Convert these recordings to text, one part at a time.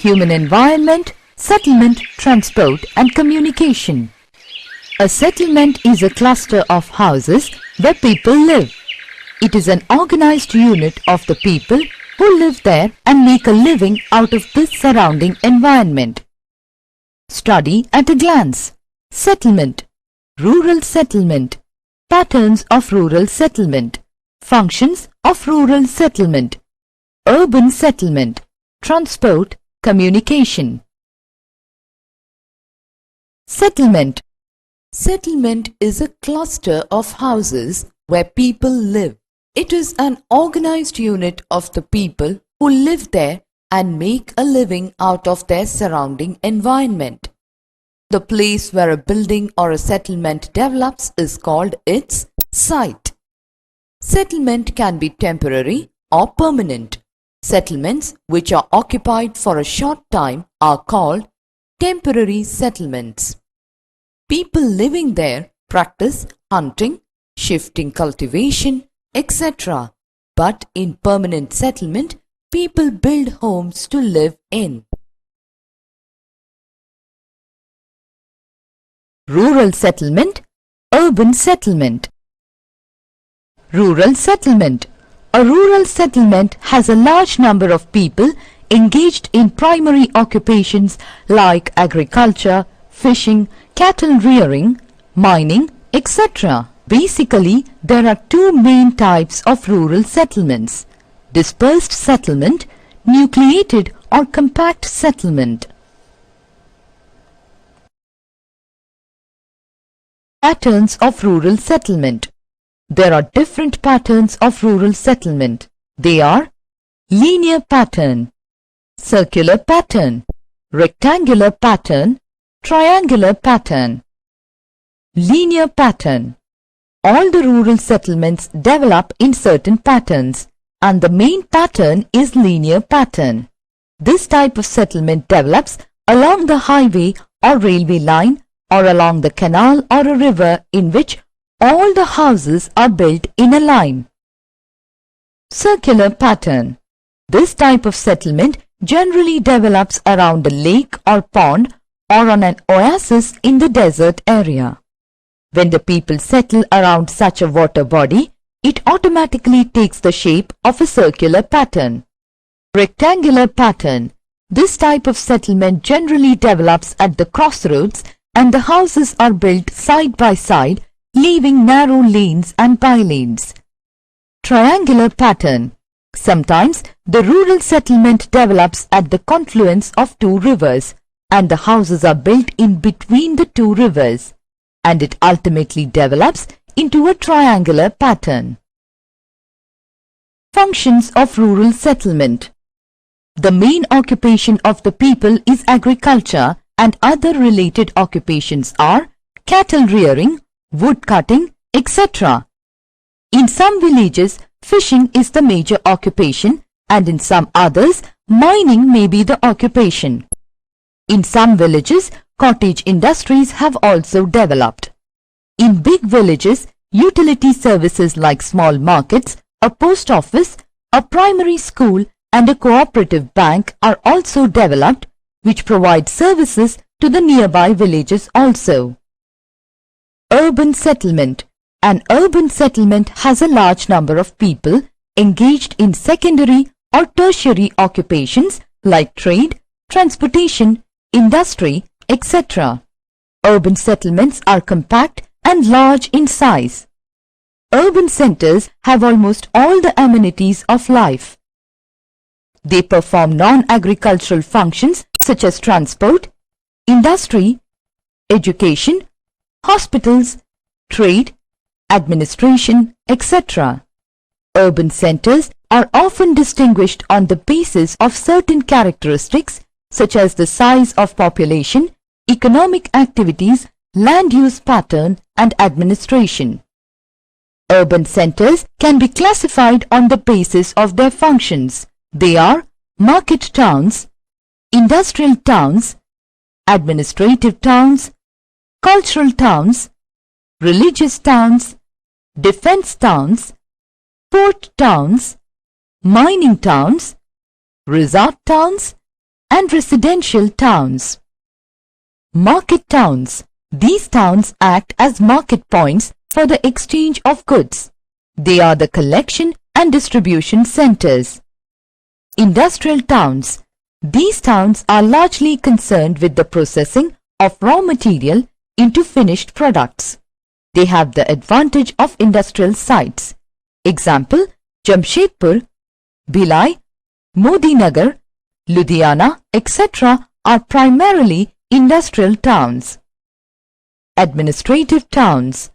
human environment, settlement, transport and communication. A settlement is a cluster of houses where people live. It is an organized unit of the people who live there and make a living out of the surrounding environment. Study at a glance. Settlement, rural settlement, patterns of rural settlement, functions of rural settlement, urban settlement, transport, communication. Settlement. Settlement is a cluster of houses where people live. It is an organized unit of the people who live there and make a living out of their surrounding environment. The place where a building or a settlement develops is called its site. Settlement can be temporary or permanent. Settlements which are occupied for a short time are called temporary settlements. People living there practice hunting, shifting cultivation, etc. But in permanent settlement, people build homes to live in. Rural settlement, urban settlement. Rural settlement. A rural settlement has a large number of people engaged in primary occupations like agriculture, fishing, cattle rearing, mining, etc. Basically, there are two main types of rural settlements: dispersed settlement, nucleated or compact settlement. Patterns of rural settlement. There are different patterns of rural settlement. They are linear pattern, circular pattern, rectangular pattern, triangular pattern. Linear pattern. All the rural settlements develop in certain patterns, and the main pattern is linear pattern. This type of settlement develops along the highway or railway line or along the canal or a river in which all the houses are built in a line. Circular pattern. This type of settlement generally develops around a lake or pond or on an oasis in the desert area. When the people settle around such a water body, it automatically takes the shape of a circular pattern. Rectangular pattern. This type of settlement generally develops at the crossroads and the houses are built side by side, leaving narrow lanes and bylanes. Triangular pattern. Sometimes the rural settlement develops at the confluence of two rivers and the houses are built in between the two rivers, and it ultimately develops into a triangular pattern. Functions of rural settlement. The main occupation of the people is agriculture, and other related occupations are cattle rearing, wood cutting, etc. In some villages, fishing is the major occupation, and in some others, mining may be the occupation. In some villages, cottage industries have also developed. In big villages, utility services like small markets, a post office, a primary school and a cooperative bank are also developed, which provide services to the nearby villages also. Urban settlement. An urban settlement has a large number of people engaged in secondary or tertiary occupations like trade, transportation, industry, etc. Urban settlements are compact and large in size. Urban centers have almost all the amenities of life. They perform non-agricultural functions such as transport, industry, education, hospitals, trade, administration, etc. Urban centers are often distinguished on the basis of certain characteristics such as the size of population, economic activities, land use pattern and administration. Urban centers can be classified on the basis of their functions. They are market towns, industrial towns, administrative towns, cultural towns, religious towns, defense towns, port towns, mining towns, resort towns, and residential towns. Market towns. These towns act as market points for the exchange of goods. They are the collection and distribution centers. Industrial towns. These towns are largely concerned with the processing of raw material into finished products. They have the advantage of industrial sites. Example, Jamshedpur, Bhilai, Modinagar, Ludhiana, etc. are primarily industrial towns. Administrative towns.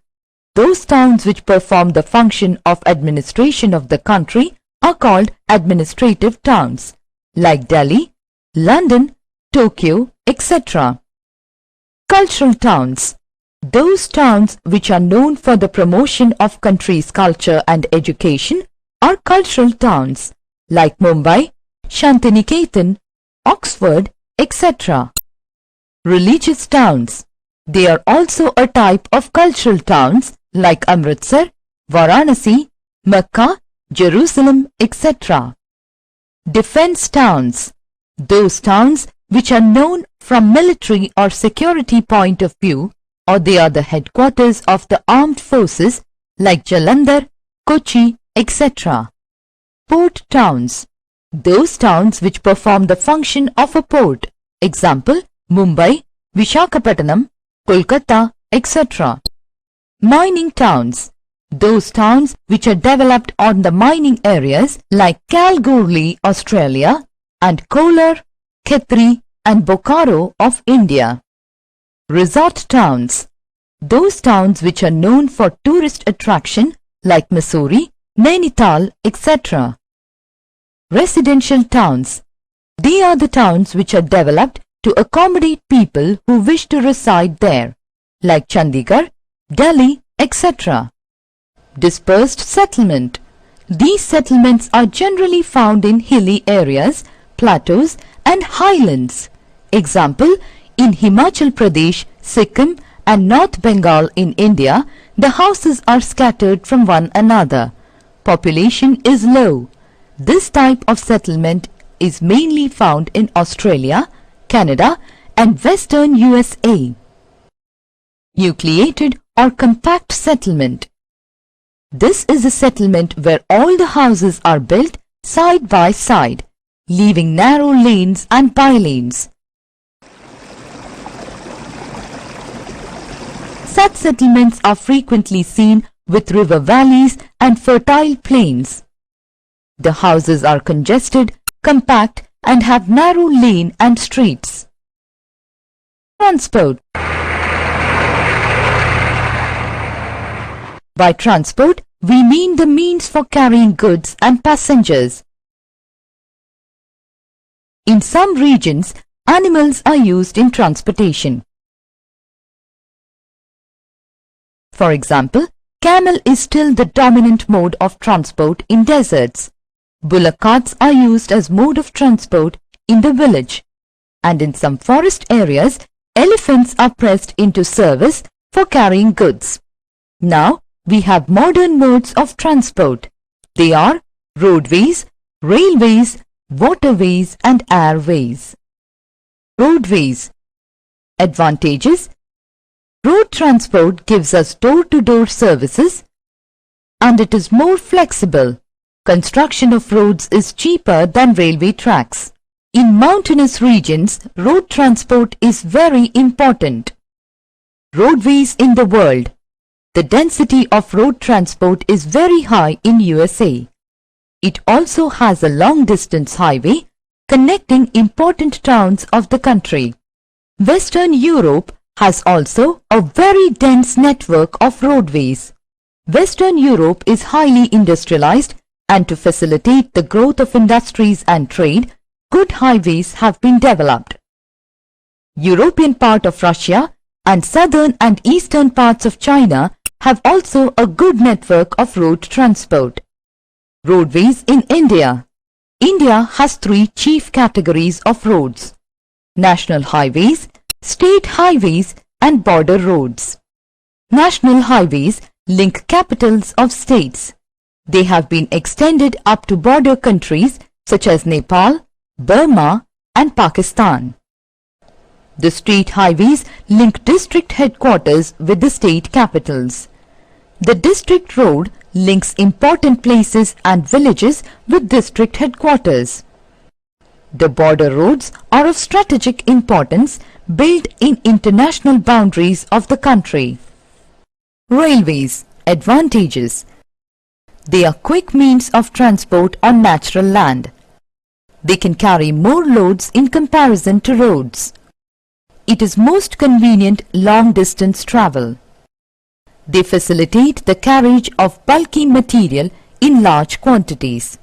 Those towns which perform the function of administration of the country are called administrative towns, like Delhi, London, Tokyo, etc. Cultural towns. Those towns which are known for the promotion of country's culture and education are cultural towns, like Mumbai, Shantiniketan, Oxford, etc. Religious towns. They are also a type of cultural towns like Amritsar, Varanasi, Mecca, Jerusalem, etc. Defense towns. Those towns which are known from military or security point of view, or they are the headquarters of the armed forces like Jalandhar, Kochi, etc. Port towns. Those towns which perform the function of a port. Example, Mumbai, Visakhapatnam, Kolkata, etc. Mining towns. Those towns which are developed on the mining areas like Kalgoorlie, Australia, and Kolar, Khetri, and Bokaro of India. Resort towns. Those towns which are known for tourist attraction like Mussoorie, Nainital, etc. Residential towns. They are the towns which are developed to accommodate people who wish to reside there, like Chandigarh, Delhi, etc. Dispersed settlement. These settlements are generally found in hilly areas, plateaus and highlands. Example, in Himachal Pradesh, Sikkim and North Bengal in India, the houses are scattered from one another. Population is low. This type of settlement is mainly found in Australia, Canada and western USA. Nucleated or compact settlement. This is a settlement where all the houses are built side by side, leaving narrow lanes and bylanes. Such settlements are frequently seen with river valleys and fertile plains. The houses are congested, compact and have narrow lane and streets. Transport. By transport, we mean the means for carrying goods and passengers. In some regions, animals are used in transportation. For example, camel is still the dominant mode of transport in deserts. Bullock carts are used as mode of transport in the village. And in some forest areas, elephants are pressed into service for carrying goods. Now, we have modern modes of transport. They are roadways, railways, waterways and airways. Roadways. Advantages. Road transport gives us door-to-door services and it is more flexible. Construction of roads is cheaper than railway tracks. In mountainous regions, road transport is very important. Roadways in the world. The density of road transport is very high in USA. It also has a long-distance highway connecting important towns of the country. Western Europe has also a very dense network of roadways. Western Europe is highly industrialized and to facilitate the growth of industries and trade, good highways have been developed. European part of Russia and southern and eastern parts of China have also a good network of road transport. Roadways in India. India has three chief categories of roads: national highways, state highways and border roads. National highways link capitals of states. They have been extended up to border countries such as Nepal, Burma and Pakistan. The state highways link district headquarters with the state capitals. The district road links important places and villages with district headquarters. The border roads are of strategic importance, built in international boundaries of the country. Railways. Advantages. They are quick means of transport on natural land. They can carry more loads in comparison to roads. It is most convenient long-distance travel. They facilitate the carriage of bulky material in large quantities.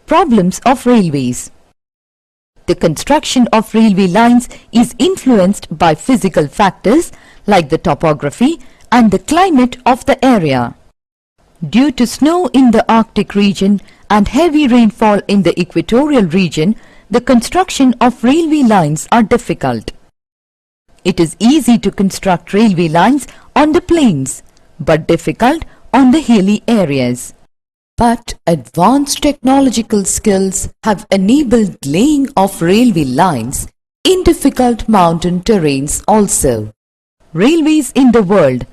Problems of railways. The construction of railway lines is influenced by physical factors like the topography and the climate of the area. Due to snow in the Arctic region and heavy rainfall in the equatorial region, the construction of railway lines are difficult. It is easy to construct railway lines on the plains, but difficult on the hilly areas. But advanced technological skills have enabled laying of railway lines in difficult mountain terrains also. Railways in the world.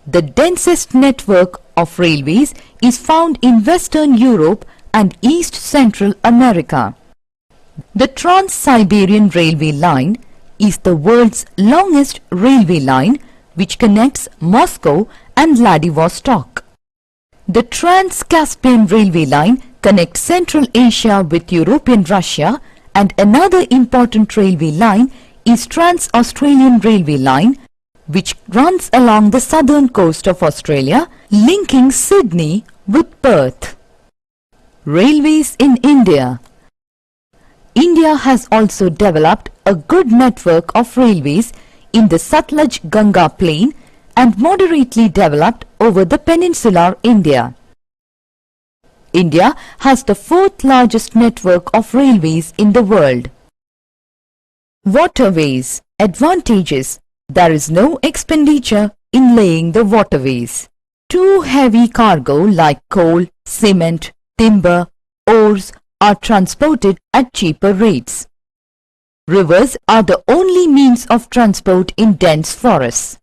The densest network of railways is found in Western Europe and East Central America. The Trans-Siberian Railway Line is the world's longest railway line which connects Moscow and Vladivostok. The Trans-Caspian Railway Line connects Central Asia with European Russia, and another important railway line is Trans-Australian Railway Line, which runs along the southern coast of Australia, linking Sydney with Perth. Railways in India. India has also developed a good network of railways in the Sutlej-Ganga plain and moderately developed over the peninsular India. India has the fourth largest network of railways in the world. Waterways. Advantages. There is no expenditure in laying the waterways. Too heavy cargo like coal, cement, timber, ores are transported at cheaper rates. Rivers are the only means of transport in dense forests.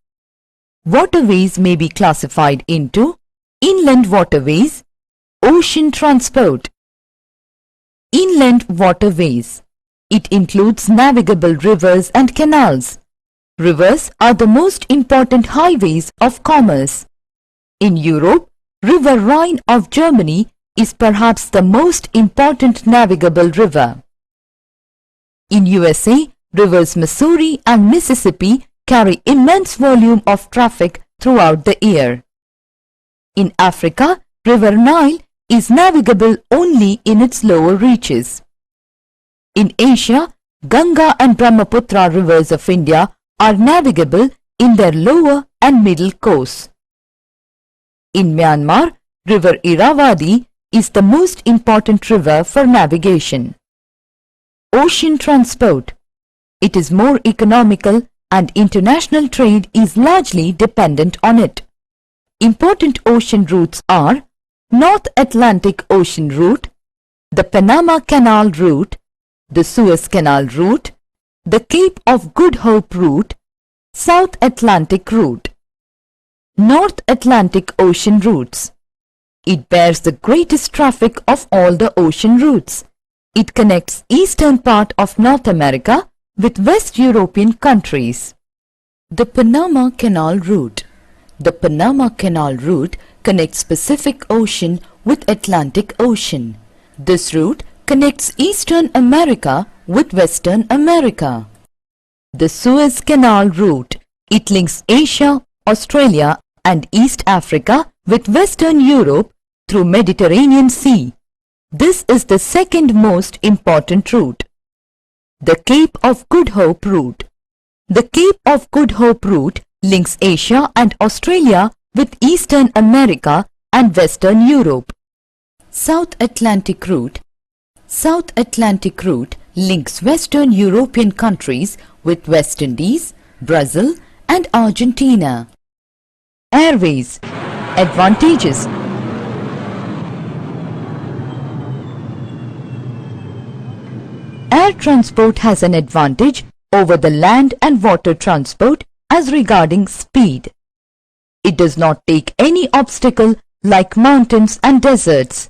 Waterways may be classified into inland waterways, ocean transport. Inland waterways. It includes navigable rivers and canals. Rivers are the most important highways of commerce. In Europe, River Rhine of Germany is perhaps the most important navigable river. In USA, rivers Missouri and Mississippi carry immense volume of traffic throughout the year. In Africa, River Nile is navigable only in its lower reaches. In Asia, Ganga and Brahmaputra rivers of India are navigable in their lower and middle course. In Myanmar, River Irrawaddy is the most important river for navigation. Ocean transport. It is more economical and international trade is largely dependent on it. Important ocean routes are North Atlantic Ocean route, the Panama Canal route, the Suez Canal route, the Cape of Good Hope route, South Atlantic route. North Atlantic Ocean routes. It bears the greatest traffic of all the ocean routes. It connects eastern part of North America with West European countries. The Panama Canal route. The Panama Canal route connects Pacific Ocean with Atlantic Ocean. This route connects Eastern America with Western America. The Suez Canal route. It links Asia, Australia and East Africa with Western Europe through Mediterranean Sea. This is the second most important route. The Cape of Good Hope route. The Cape of Good Hope route links Asia and Australia with Eastern America and Western Europe. South Atlantic route. South Atlantic route links Western European countries with West Indies, Brazil and Argentina. Airways. Advantages. Air transport has an advantage over the land and water transport as regarding speed. It does not take any obstacle like mountains and deserts.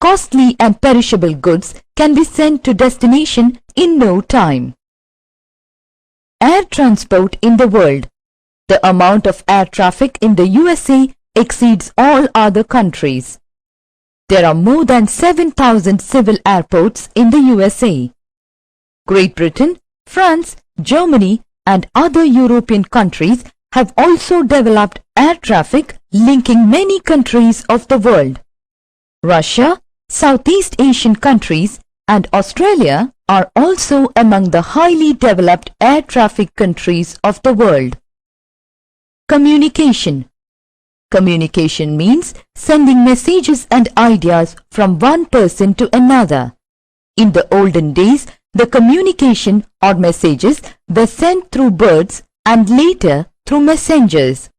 Costly and perishable goods can be sent to destination in no time. Air transport in the world. The amount of air traffic in the USA exceeds all other countries. There are more than 7,000 civil airports in the USA. Great Britain, France, Germany and other European countries have also developed air traffic linking many countries of the world. Russia, Southeast Asian countries and Australia are also among the highly developed air traffic countries of the world. Communication. Communication means sending messages and ideas from one person to another. In the olden days, the communication or messages were sent through birds and later through messengers.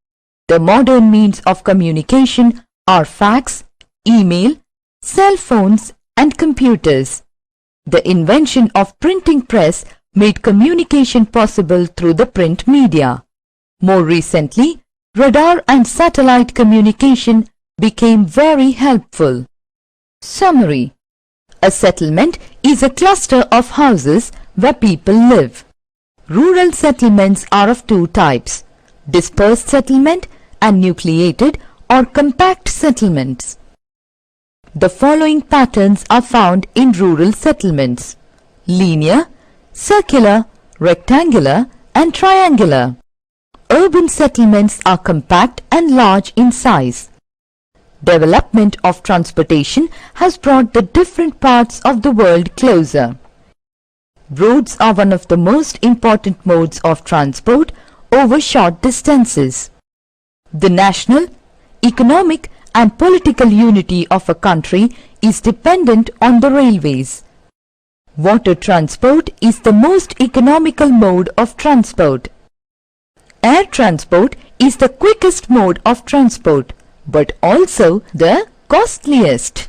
The modern means of communication are fax, email, cell phones and computers. The invention of printing press made communication possible through the print media. More recently, radar and satellite communication became very helpful. Summary. A settlement is a cluster of houses where people live. Rural settlements are of two types: dispersed settlement and nucleated or compact settlements. The following patterns are found in rural settlements: linear, circular, rectangular and triangular. Urban settlements are compact and large in size. Development of transportation has brought the different parts of the world closer. Roads are one of the most important modes of transport over short distances. The national, economic and political unity of a country is dependent on the railways. Water transport is the most economical mode of transport. Air transport is the quickest mode of transport, but also the costliest.